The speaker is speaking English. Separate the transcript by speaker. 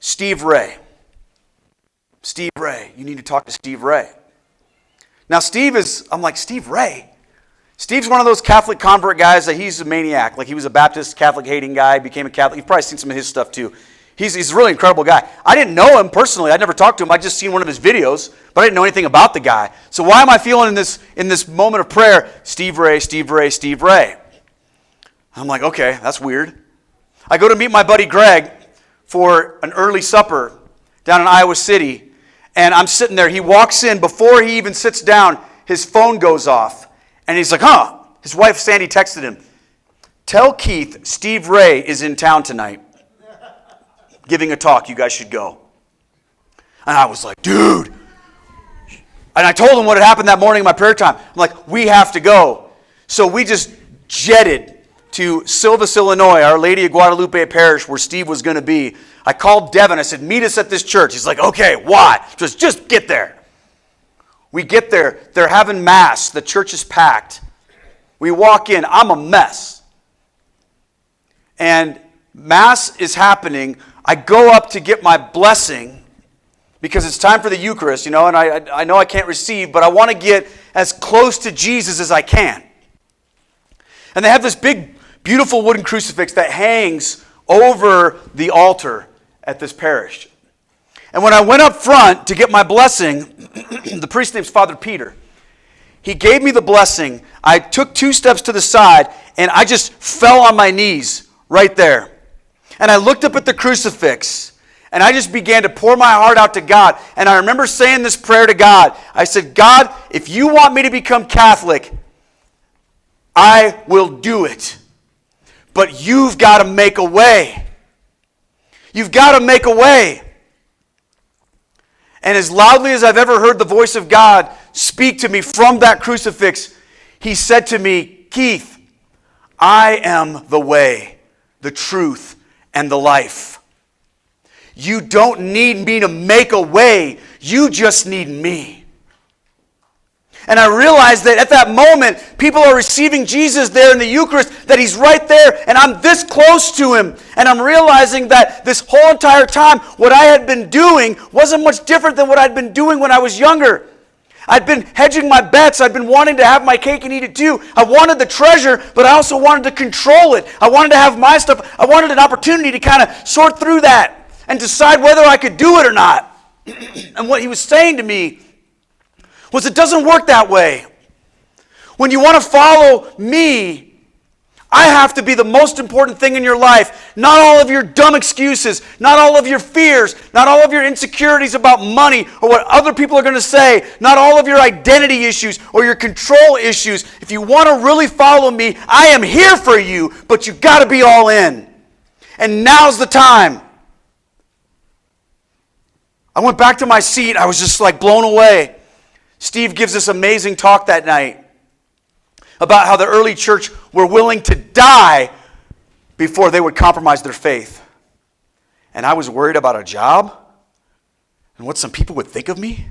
Speaker 1: Steve Ray. Steve Ray. You need to talk to Steve Ray. Now I'm like, Steve Ray? Steve's one of those Catholic convert guys that he's a maniac. Like he was a Baptist, Catholic hating guy, became a Catholic. You've probably seen some of his stuff too. He's a really incredible guy. I didn't know him personally. I'd never talked to him. I'd just seen one of his videos, but I didn't know anything about the guy. So why am I feeling in this moment of prayer, Steve Ray, Steve Ray, Steve Ray? I'm like, okay, that's weird. I go to meet my buddy Greg for an early supper down in Iowa City, and I'm sitting there. He walks in. Before he even sits down, his phone goes off, and he's like, His wife Sandy texted him, "Tell Keith Steve Ray is in town tonight, giving a talk. You guys should go." And I was like, dude. And I told him what had happened that morning in my prayer time. I'm like, we have to go. So we just jetted to Silvis, Illinois, Our Lady of Guadalupe Parish, where Steve was going to be. I called Devin. I said, meet us at this church. He's like, okay, why? Just get there. We get there. They're having mass. The church is packed. We walk in. I'm a mess. And mass is happening. I go up to get my blessing because it's time for the Eucharist, and I know I can't receive, but I want to get as close to Jesus as I can. And they have this big, beautiful wooden crucifix that hangs over the altar at this parish. And when I went up front to get my blessing, the priest's name's Father Peter. He gave me the blessing. I took 2 steps to the side, and I just fell on my knees right there. And I looked up at the crucifix, and I just began to pour my heart out to God. And I remember saying this prayer to God. I said, God, if you want me to become Catholic, I will do it. But you've got to make a way. You've got to make a way. And as loudly as I've ever heard the voice of God speak to me from that crucifix, he said to me, Keith, I am the way, the truth, and the life. You don't need me to make a way. You just need me. And I realized that at that moment, people are receiving Jesus there in the Eucharist, that he's right there, and I'm this close to him. And I'm realizing that this whole entire time, what I had been doing wasn't much different than what I'd been doing when I was younger. I'd been hedging my bets. I'd been wanting to have my cake and eat it too. I wanted the treasure, but I also wanted to control it. I wanted to have my stuff. I wanted an opportunity to kind of sort through that and decide whether I could do it or not. And what he was saying to me was, it doesn't work that way. When you want to follow me, I have to be the most important thing in your life. Not all of your dumb excuses, not all of your fears, not all of your insecurities about money or what other people are going to say, not all of your identity issues or your control issues. If you want to really follow me, I am here for you, but you've got to be all in. And now's the time. I went back to my seat. I was just like blown away. Steve gives this amazing talk that night about how the early church were willing to die before they would compromise their faith. And I was worried about a job and what some people would think of me.